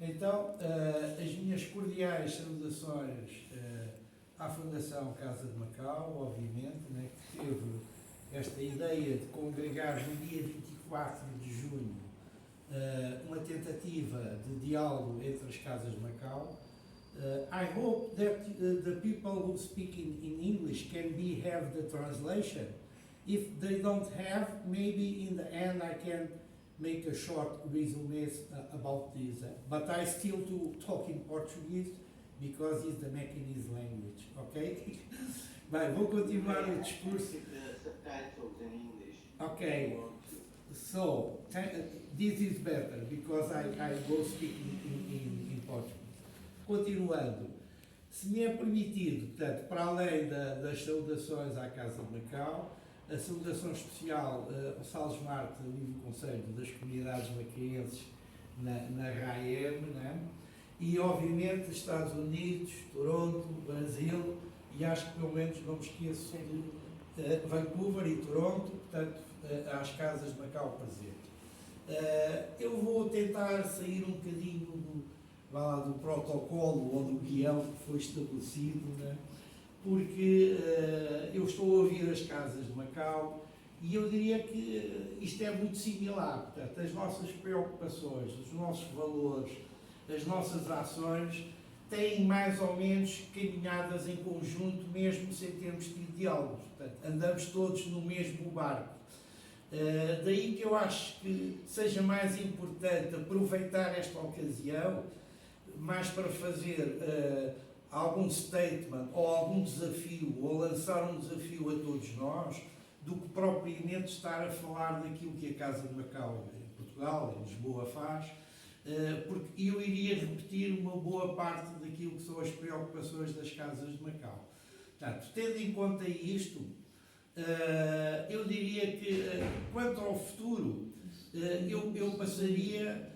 Então, as minhas cordiais saudações à Fundação Casa de Macau, obviamente, né, que teve esta ideia de congregar no dia 24 de junho uma tentativa de diálogo entre as casas de Macau. I hope that the people who speak in English can have the translation. If they don't have, maybe in the end I can make a short resume about this. But I still to talk in Portuguese because it's the Macanese language, ok? Bem, vou continuar o discurso. Subtitles in English. Okay, so this is better because I go speak in Portuguese. Continuando, se me é permitido, portanto, para além das saudações à Casa de Macau, a saudação especial ao Salles Marte, Livre Conselho das Comunidades Macaenses na RAEM, né? E obviamente Estados Unidos, Toronto, Brasil, e acho que pelo menos não me esqueço de Vancouver e Toronto, portanto, às Casas de Macau presentes. Eu vou tentar sair um bocadinho do protocolo ou do guião que foi estabelecido, né? Porque eu estou a ouvir as Casas de Macau e eu diria que isto é muito similar. Portanto, as nossas preocupações, os nossos valores, as nossas ações têm mais ou menos caminhadas em conjunto, mesmo sem termos tido diálogos. Portanto, andamos todos no mesmo barco. Daí que eu acho que seja mais importante aproveitar esta ocasião mais para fazer algum statement ou algum desafio, ou lançar um desafio a todos nós, do que propriamente estar a falar daquilo que a Casa de Macau em Portugal, em Lisboa, faz, porque eu iria repetir uma boa parte daquilo que são as preocupações das Casas de Macau. Portanto, tendo em conta isto, eu diria que, quanto ao futuro, eu passaria,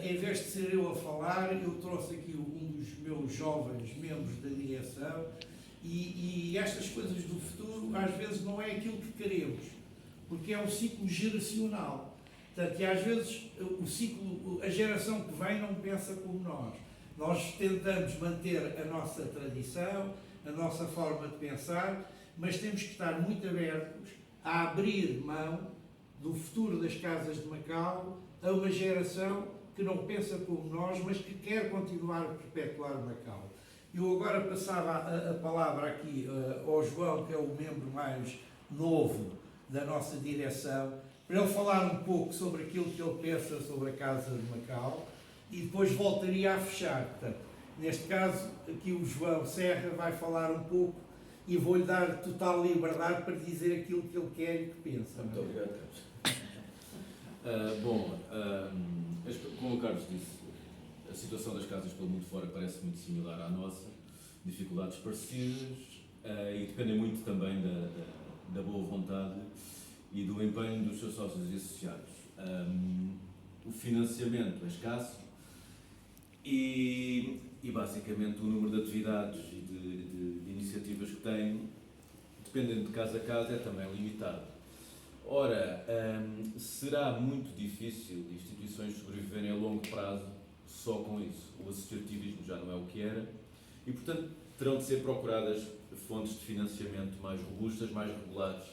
em vez de ser eu a falar, eu trouxe aqui um dos meus jovens membros da direção, e estas coisas do futuro às vezes não é aquilo que queremos, porque é um ciclo geracional. Portanto, e às vezes o ciclo, a geração que vem não pensa como nós. Nós tentamos manter a nossa tradição, a nossa forma de pensar, mas temos que estar muito abertos a abrir mão do futuro das Casas de Macau a uma geração que não pensa como nós, mas que quer continuar a perpetuar Macau. Eu agora passava a palavra aqui ao João, que é o membro mais novo da nossa direção, para ele falar um pouco sobre aquilo que ele pensa sobre a Casa de Macau e depois voltaria a fechar. Portanto, neste caso, aqui o João Serra vai falar um pouco e vou-lhe dar total liberdade para dizer aquilo que ele quer e que pensa. Muito obrigado, Carlos. Como o Carlos disse, a situação das casas pelo mundo fora parece muito similar à nossa, dificuldades parecidas e dependem muito também da boa vontade e do empenho dos seus sócios e associados. O financiamento é escasso e basicamente o número de atividades e de iniciativas que tem, dependendo de casa a casa, é também limitado. Ora, será muito difícil instituições sobreviverem a longo prazo só com isso. O associativismo já não é o que era e, portanto, terão de ser procuradas fontes de financiamento mais robustas, mais regulares.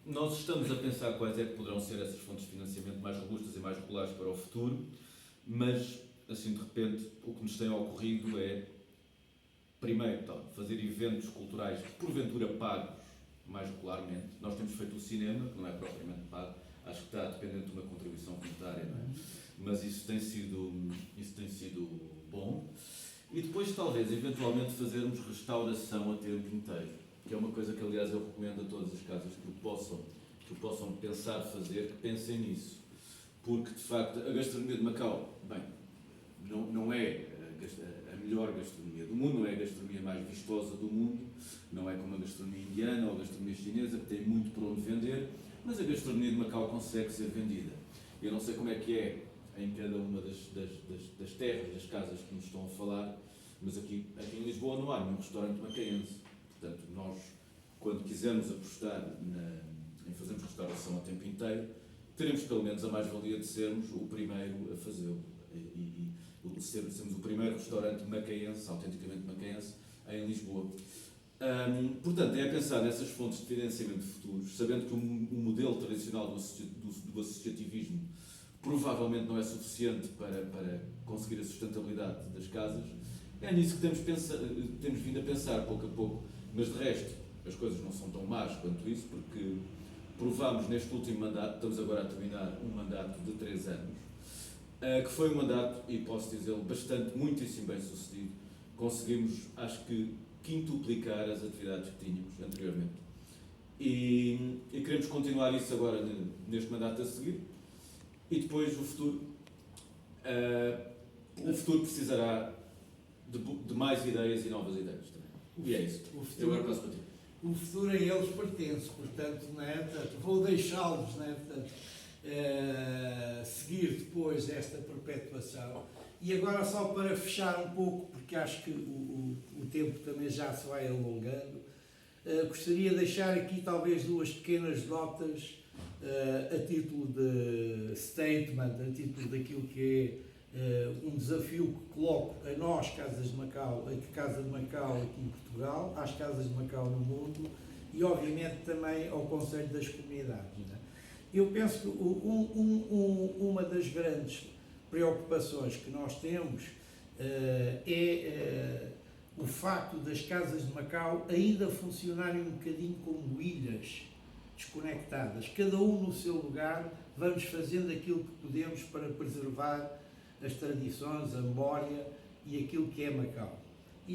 Nós estamos a pensar quais é que poderão ser essas fontes de financiamento mais robustas e mais regulares para o futuro, mas, assim, de repente, o que nos tem ocorrido é, primeiro, fazer eventos culturais, porventura pagos, mais regularmente. Nós temos feito o cinema, que não é propriamente pago, acho que está dependente de uma contribuição voluntária, não é? Mas isso tem sido bom. E depois, talvez, eventualmente, fazermos restauração a tempo inteiro, que é uma coisa que, aliás, eu recomendo a todas as casas que o possam pensar fazer, que pensem nisso. Porque, de facto, a gastronomia de Macau, bem, não é a melhor gastronomia do mundo, não é a gastronomia mais vistosa do mundo, não é como a gastronomia indiana ou a gastronomia chinesa, que tem muito por onde vender, mas a gastronomia de Macau consegue ser vendida. Eu não sei como é que é em cada uma das terras, das casas que nos estão a falar, mas aqui em Lisboa não há nenhum restaurante macaense. Portanto, nós, quando quisermos apostar em fazermos restauração a tempo inteiro, teremos pelo menos a mais-valia de sermos o primeiro a fazê-lo. Sermos o primeiro restaurante macaense, autenticamente macaense, em Lisboa. Portanto, é a pensar nessas fontes de financiamento futuros, sabendo que o modelo tradicional do associativismo provavelmente não é suficiente para conseguir a sustentabilidade das casas. É nisso que temos vindo a pensar pouco a pouco, mas de resto as coisas não são tão más quanto isso, porque provámos neste último mandato, estamos agora a terminar um mandato de 3 anos, que foi um mandato, e posso dizê-lo, muitíssimo bem sucedido. Conseguimos, acho que, quintuplicar as atividades que tínhamos anteriormente. E queremos continuar isso agora neste mandato a seguir. E depois o futuro precisará de mais ideias e novas ideias também. E é isso. Eu agora passo para ti. O futuro a eles pertence, portanto, não é? Portanto, vou deixá-los, não é? Portanto, seguir depois esta perpetuação. E agora, só para fechar um pouco, porque acho que o tempo também já se vai alongando, gostaria de deixar aqui talvez 2 pequenas notas a título de statement, a título daquilo que é um desafio que coloco a nós, Casas de Macau, a Casa de Macau aqui em Portugal, às Casas de Macau no mundo e, obviamente, também ao Conselho das Comunidades. Não é? Eu penso que uma das grandes preocupações que nós temos é o facto das Casas de Macau ainda funcionarem um bocadinho como ilhas desconectadas. Cada um no seu lugar, vamos fazendo aquilo que podemos para preservar as tradições, a memória e aquilo que é Macau.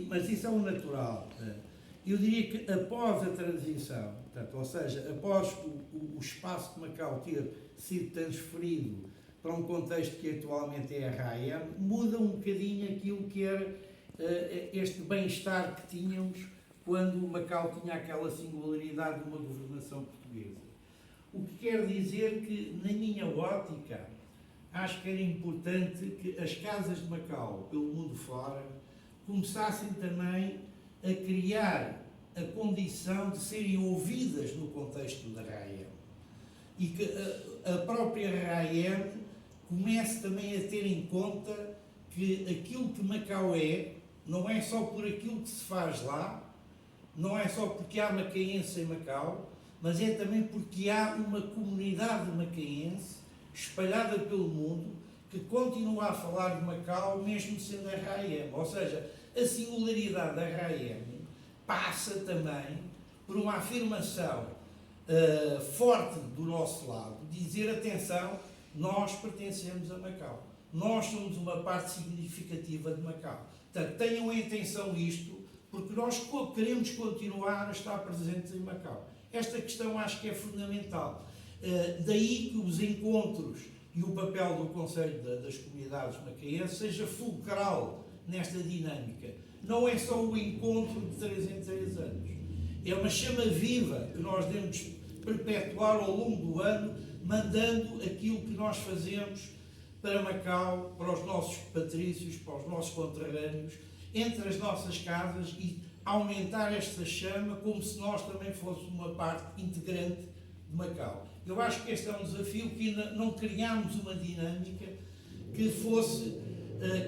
Mas isso é o natural. Eu diria que após a transição, portanto, ou seja, após o espaço de Macau ter sido transferido para um contexto que atualmente é a RAEM, muda um bocadinho aquilo que era este bem-estar que tínhamos quando Macau tinha aquela singularidade de uma governação portuguesa. O que quer dizer que, na minha ótica, acho que era importante que as casas de Macau, pelo mundo fora, começassem também a criar a condição de serem ouvidas no contexto da RAEM. E que a própria RAEM comece também a ter em conta que aquilo que Macau não é só por aquilo que se faz lá, não é só porque há macaense em Macau, mas é também porque há uma comunidade macaense espalhada pelo mundo que continua a falar de Macau mesmo sendo a RAEM. Ou seja, a singularidade da RAEM passa também por uma afirmação forte do nosso lado, dizer, atenção, nós pertencemos a Macau. Nós somos uma parte significativa de Macau. Portanto, tenham em atenção isto, porque nós queremos continuar a estar presentes em Macau. Esta questão acho que é fundamental. Daí que os encontros e o papel do Conselho das Comunidades Macaenses seja fulcral nesta dinâmica. Não é só o encontro de 3 em 3 anos. É uma chama viva que nós devemos perpetuar ao longo do ano, mandando aquilo que nós fazemos para Macau, para os nossos patrícios, para os nossos conterrâneos, entre as nossas casas e aumentar esta chama como se nós também fôssemos uma parte integrante de Macau. Eu acho que este é um desafio que ainda não criámos uma dinâmica que fosse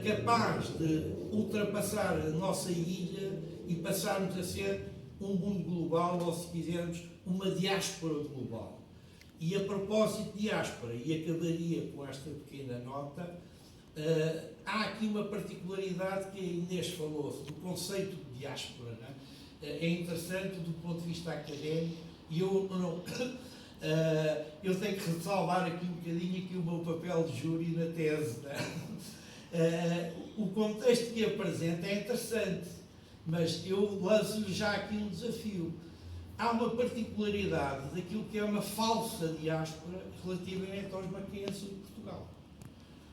capaz de ultrapassar a nossa ilha e passarmos a ser um mundo global, ou se quisermos, uma diáspora global. E a propósito de diáspora, e acabaria com esta pequena nota, há aqui uma particularidade que a Inês falou, do conceito de diáspora. Não é? É interessante do ponto de vista académico, e eu tenho que ressalvar aqui um bocadinho aqui o meu papel de júri na tese. Não é? O contexto que apresenta é interessante, mas eu lanço-lhe já aqui um desafio. Há uma particularidade daquilo que é uma falsa diáspora relativamente aos macaenses de Portugal.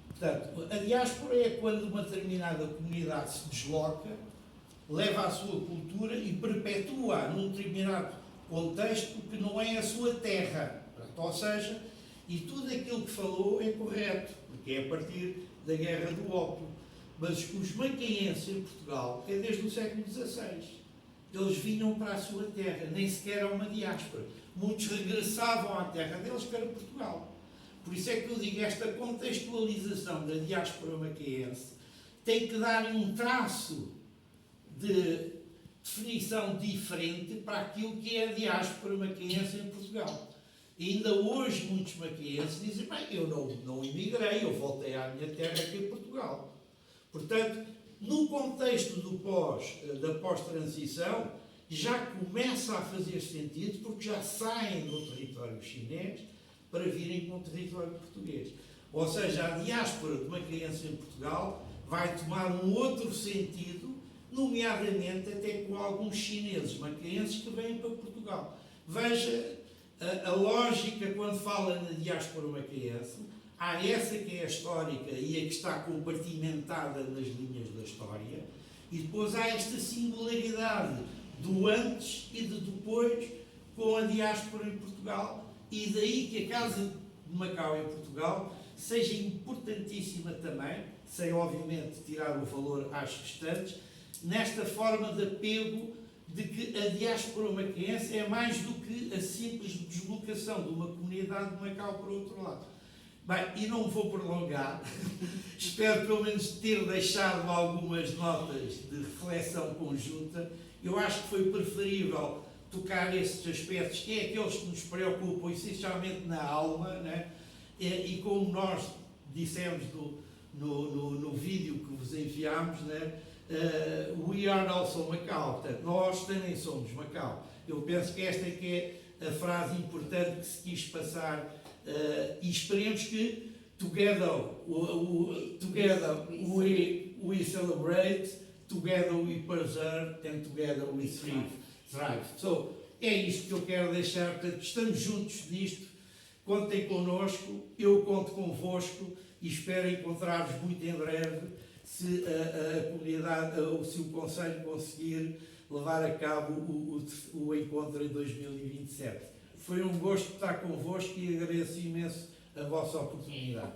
Portanto, a diáspora é quando uma determinada comunidade se desloca, leva a sua cultura e perpetua num determinado contexto que não é a sua terra. Portanto, ou seja, e tudo aquilo que falou é correto, porque é a partir da Guerra do Ópio. Mas os macaenses em Portugal é desde o século XVI. Eles vinham para a sua terra, nem sequer era uma diáspora. Muitos regressavam à terra deles, que era Portugal. Por isso é que eu digo, esta contextualização da diáspora macaense tem que dar um traço de definição diferente para aquilo que é a diáspora macaense em Portugal. E ainda hoje muitos macaenses dizem, bem, eu não emigrei, eu voltei à minha terra aqui em Portugal. Portanto, no contexto da pós-transição, já começa a fazer sentido, porque já saem do território chinês para virem para o território português. Ou seja, a diáspora de macaenses em Portugal vai tomar um outro sentido, nomeadamente até com alguns chineses macaenses que vêm para Portugal. Veja a lógica quando fala na diáspora macaense. Há essa que é a histórica e a que está compartimentada nas linhas da história, e depois há esta singularidade do antes e do depois com a diáspora em Portugal, e daí que a Casa de Macau em Portugal seja importantíssima também, sem obviamente tirar o valor às restantes, nesta forma de apego de que a diáspora macaense é mais do que a simples deslocação de uma comunidade de Macau para o outro lado. Bem, e não me vou prolongar, espero pelo menos ter deixado algumas notas de reflexão conjunta. Eu acho que foi preferível tocar esses aspectos, que é aqueles que nos preocupam essencialmente na alma, né? E como nós dissemos no vídeo que vos enviámos, né? We are also Macau, portanto, nós também somos Macau. Eu penso que esta é que é a frase importante que se quis passar, e esperemos que together we celebrate, together we preserve and together we thrive. So, é isto que eu quero deixar, portanto, estamos juntos nisto, contem connosco, eu conto convosco e espero encontrar-vos muito em breve, se a comunidade, ou se o Conselho conseguir levar a cabo o encontro em 2027. Foi um gosto estar convosco e agradeço imenso a vossa oportunidade.